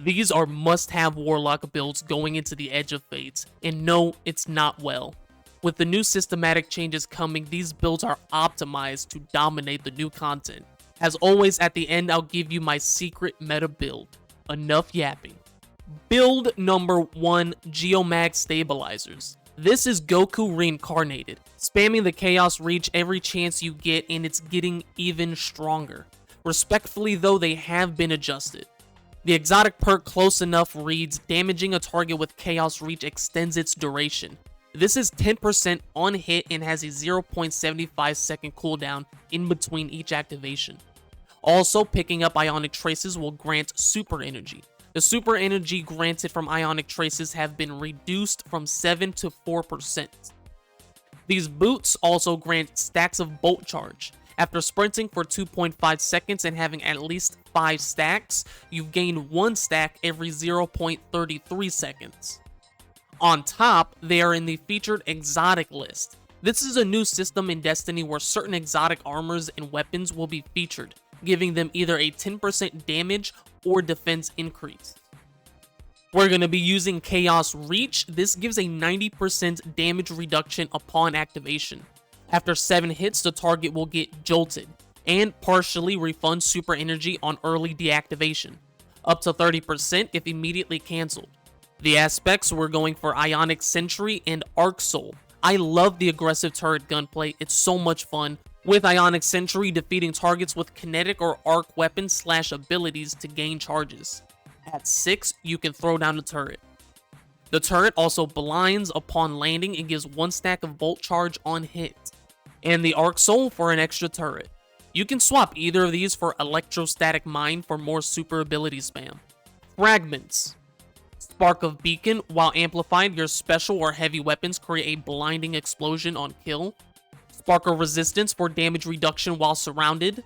These are must-have Warlock builds going into the Edge of Fates, and no, it's not well. With the new systematic changes coming, these builds are optimized to dominate the new content. As always, at the end, I'll give you my secret meta build. Enough yapping. Build number 1, Geomag Stabilizers. This is Goku reincarnated, spamming the Chaos Reach every chance you get, and it's getting even stronger. Respectfully though, they have been adjusted. The exotic perk Close Enough reads, damaging a target with Chaos Reach extends its duration. This is 10% on hit and has a 0.75 second cooldown in between each activation. Also, picking up Ionic Traces will grant Super Energy. The Super Energy granted from Ionic Traces have been reduced from 7 to 4%. These boots also grant stacks of Bolt Charge. After sprinting for 2.5 seconds and having at least 5 stacks, you gain 1 stack every 0.33 seconds. On top, they are in the featured exotic list. This is a new system in Destiny where certain exotic armors and weapons will be featured, giving them either a 10% damage or defense increase. We're going to be using Chaos Reach. This gives a 90% damage reduction upon activation. After 7 hits, the target will get jolted, and partially refund Super Energy on early deactivation, up to 30% if immediately cancelled. The aspects, we're going for Ionic Sentry and Arc Soul. I love the aggressive turret gunplay, it's so much fun. With Ionic Sentry, defeating targets with kinetic or arc weapons / abilities to gain charges. At 6, you can throw down the turret. The turret also blinds upon landing and gives 1 stack of Bolt Charge on hit. And the Arc Soul for an extra turret. You can swap either of these for Electrostatic Mine for more super ability spam. Fragments. Spark of Beacon, while amplified, your special or heavy weapons create a blinding explosion on kill. Spark of Resistance for damage reduction while surrounded.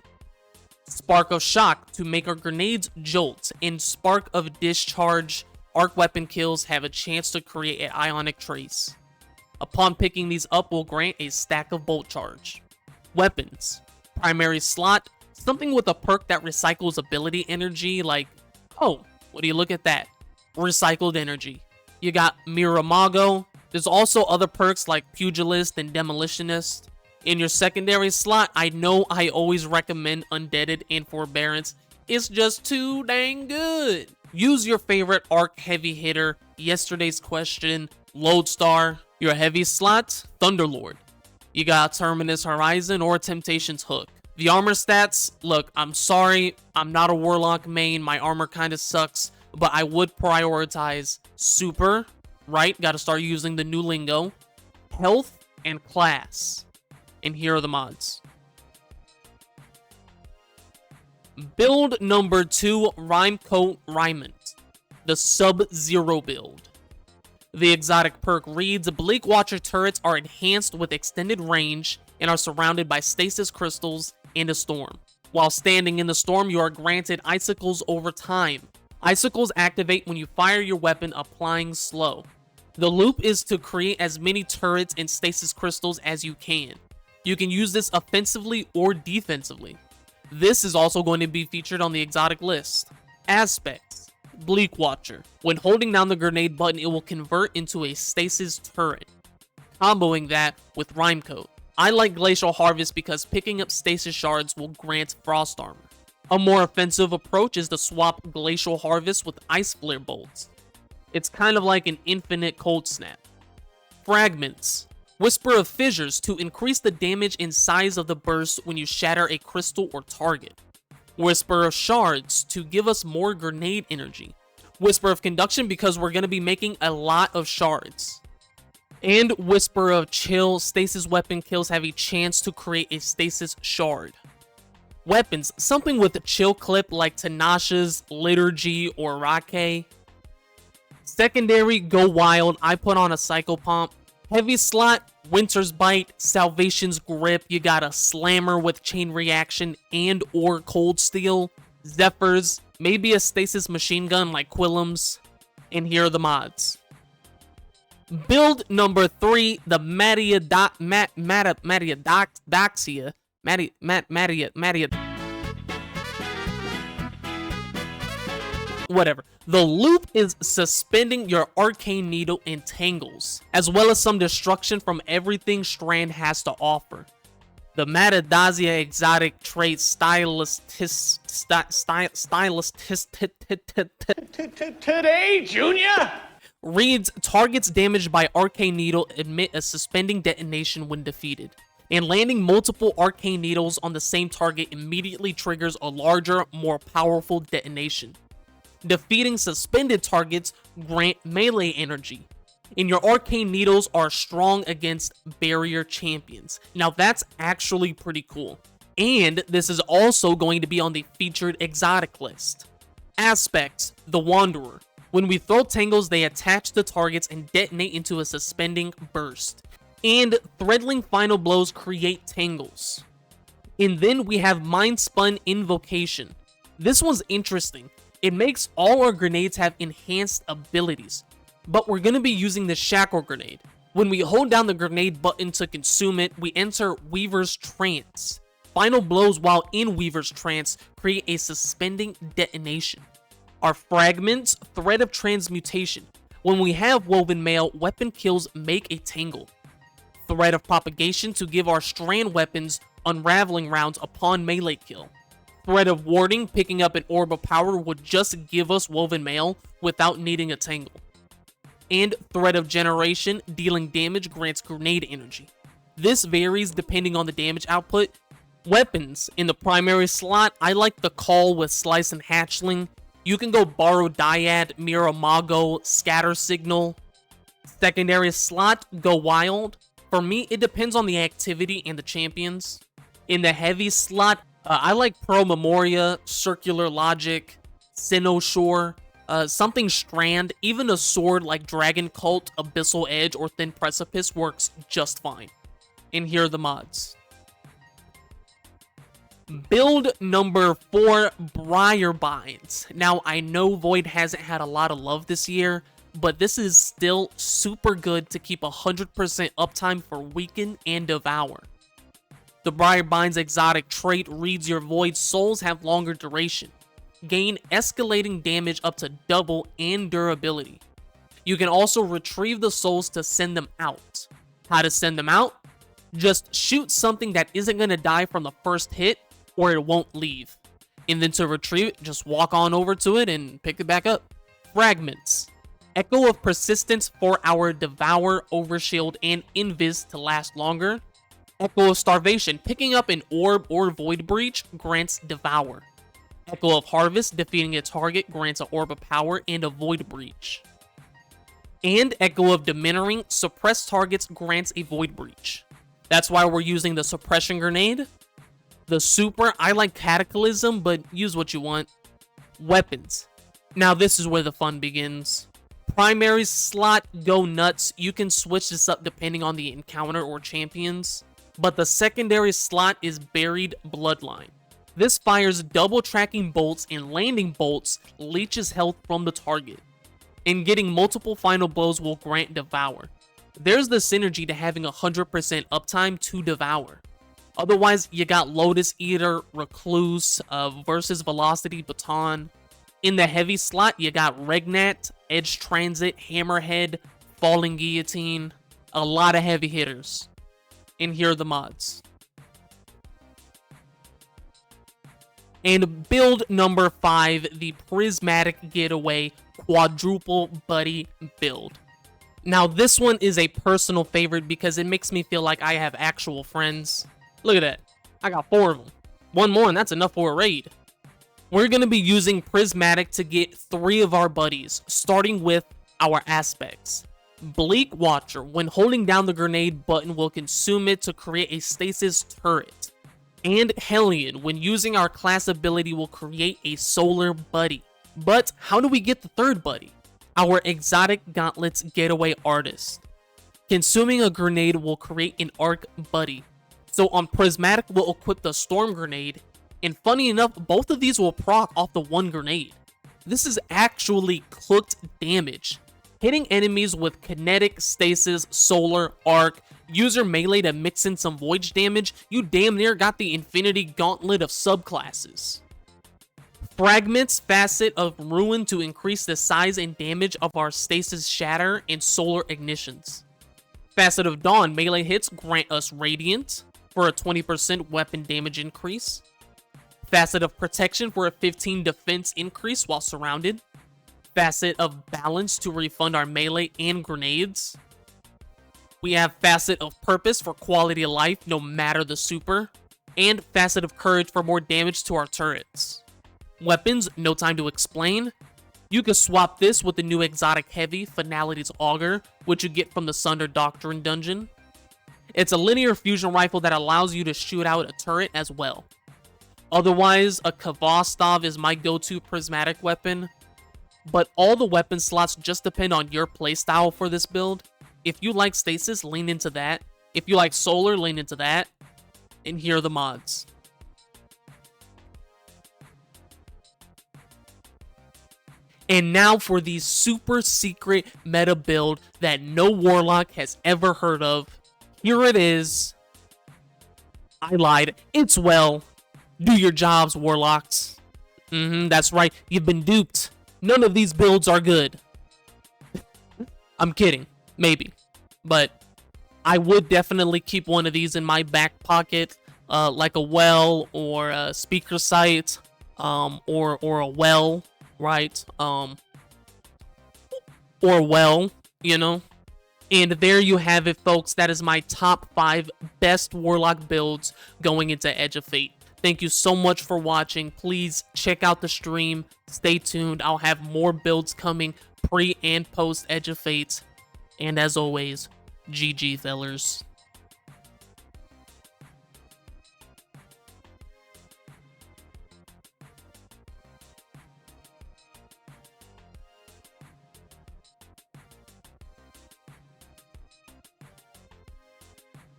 Spark of Shock to make our grenades jolt. And Spark of Discharge, arc weapon kills have a chance to create an Ionic Trace. Upon picking these up, will grant a stack of Bolt Charge. Weapons. Primary slot, something with a perk that recycles ability energy like, oh, what do you look at that? Recycled energy. You got Miramago. There's also other perks like Pugilist and Demolitionist. In your secondary slot, I know I always recommend Undeaded and Forbearance. It's just too dang good. Use your favorite arc heavy hitter. Yesterday's question, Lodestar. Your heavy slot, Thunderlord. You got Terminus Horizon or Temptation's Hook. The armor stats, look, I'm sorry, I'm not a Warlock main, my armor kinda sucks, but I would prioritize Super, right? Gotta start using the new lingo. Health and Class. And here are the mods. Build number 2, Rhymecoat Rymant. The Sub-Zero build. The exotic perk reads, Bleak Watcher turrets are enhanced with extended range and are surrounded by stasis crystals and a storm. While standing in the storm, you are granted icicles over time. Icicles activate when you fire your weapon, applying slow. The loop is to create as many turrets and stasis crystals as you can. You can use this offensively or defensively. This is also going to be featured on the exotic list. Aspects. Bleak Watcher. When holding down the grenade button, it will convert into a stasis turret, comboing that with Rhymecoat. I like Glacial Harvest because picking up stasis shards will grant Frost Armor. A more offensive approach is to swap Glacial Harvest with Ice Flare Bolts. It's kind of like an infinite Cold Snap. Fragments. Whisper of Fissures to increase the damage and size of the burst when you shatter a crystal or target. Whisper of Shards to give us more grenade energy. Whisper of Conduction because we're going to be making a lot of shards. And Whisper of Chill, stasis weapon kills have a chance to create a stasis shard. Weapons, something with a chill clip like Tanasha's, Liturgy, or Rake. Secondary, go wild, I put on a Psycho Pump. Heavy slot, Winter's Bite, Salvation's Grip, you got a Slammer with Chain Reaction and or Cold Steel, Zephyrs, maybe a Stasis Machine Gun like Quillum's, and here are the mods. Build number 3, the whatever. The loop is suspending your arcane needle in tangles, as well as some destruction from everything Strand has to offer. The Matadazia exotic trait Today, Junior? reads targets damaged by arcane needle emit a suspending detonation when defeated, and landing multiple arcane needles on the same target immediately triggers a larger, more powerful detonation. Defeating suspended targets grant melee energy, and your arcane needles are strong against barrier champions. Now that's actually pretty cool. And this is also going to be on the featured exotic list. Aspects: the Wanderer. When we throw tangles, they attach to targets and detonate into a suspending burst. And Threadling Final Blows create tangles. And then we have Mind Spun Invocation. This one's interesting. It makes all our grenades have enhanced abilities, but we're going to be using the Shackle Grenade. When we hold down the grenade button to consume it, we enter Weaver's Trance. Final Blows while in Weaver's Trance create a suspending detonation. Our Fragments, Thread of Transmutation. When we have Woven Mail, weapon kills make a tangle. Thread of Propagation to give our strand weapons unraveling rounds upon melee kill. Thread of Warding, picking up an Orb of Power would just give us Woven Mail without needing a tangle. And Thread of Generation, dealing damage grants grenade energy. This varies depending on the damage output. Weapons: in the primary slot, I like the Call with Slice and Hatchling. You can go Borrow Dyad, Mira Mago, Scatter Signal. Secondary slot, go Wild. For me, it depends on the activity and the champions. In the heavy slot, I like Pro Memoria, Circular Logic, Cynoshore, something Strand, even a sword like Dragon Cult, Abyssal Edge, or Thin Precipice works just fine. And here are the mods. Build number 4, Briarbinds. Now, I know Void hasn't had a lot of love this year, but this is still super good to keep 100% uptime for Weaken and Devour. The Briarbinds exotic trait reads your Void souls have longer duration. Gain escalating damage up to double and durability. You can also retrieve the souls to send them out. How to send them out? Just shoot something that isn't going to die from the first hit, or it won't leave. And then to retrieve it, just walk on over to it and pick it back up. Fragments. Echo of Persistence for our Devour, Overshield, and Invis to last longer. Echo of Starvation. Picking up an Orb or Void Breach grants Devour. Echo of Harvest. Defeating a target grants an Orb of Power and a Void Breach. And Echo of Diminering. Suppress targets grants a Void Breach. That's why we're using the Suppression Grenade. The super, I like Cataclysm, but use what you want. Weapons. Now this is where the fun begins. Primary slot, go nuts. You can switch this up depending on the encounter or champions. But the secondary slot is Buried Bloodline. This fires double tracking bolts and landing bolts, leeches health from the target. And getting multiple final blows will grant Devour. There's the synergy to having 100% uptime to Devour. Otherwise, you got Lotus Eater, Recluse, versus Velocity Baton. In the heavy slot, you got Regnat, Edge Transit, Hammerhead, Falling Guillotine. A lot of heavy hitters. And here are the mods. And build number 5, the Prismatic Getaway Quadruple Buddy build. Now, this one is a personal favorite because it makes me feel like I have actual friends. Look at that. I got 4 of them. One more and that's enough for a raid. We're going to be using Prismatic to get 3 of our buddies, starting with our aspects. Bleak Watcher. When holding down the grenade button, will consume it to create a stasis turret. And Hellion. When using our class ability, will create a solar buddy. But how do we get the 3rd buddy? Our Exotic Gauntlets Getaway Artist. Consuming a grenade will create an arc buddy. So on Prismatic, we'll equip the Storm Grenade, and funny enough, both of these will proc off the 1 grenade. This is actually cooked damage. Hitting enemies with Kinetic, Stasis, Solar, Arc, user melee to mix in some Void damage, you damn near got the Infinity Gauntlet of subclasses. Fragments Facet of Ruin to increase the size and damage of our Stasis Shatter and Solar Ignitions. Facet of Dawn, melee hits grant us Radiant for a 20% weapon damage increase. Facet of Protection for a 15 defense increase while surrounded. Facet of Balance to refund our melee and grenades. We have Facet of Purpose for quality of life no matter the super. And Facet of Courage for more damage to our turrets. Weapons, no time to explain. You can swap this with the new exotic heavy, Finality's Augur, which you get from the Sunder Doctrine dungeon. It's a linear fusion rifle that allows you to shoot out a turret as well. Otherwise, a Kvostov is my go-to prismatic weapon, but all the weapon slots just depend on your playstyle for this build. If you like Stasis, lean into that. If you like Solar, lean into that. And here are the mods. And now for the super secret meta build that no Warlock has ever heard of. Here it is. I lied. It's well. Do your jobs, Warlocks. That's right. You've been duped. None of these builds are good. I'm kidding. Maybe. But I would definitely keep one of these in my back pocket. Like a well or a speaker site. Or a well. Right, or well, you know. And there you have it, folks. That is my top 5 best Warlock builds going into Edge of Fate. Thank you so much for watching. Please check out the stream. Stay tuned. I'll have more builds coming pre and post Edge of Fate. And as always, GG, fellers.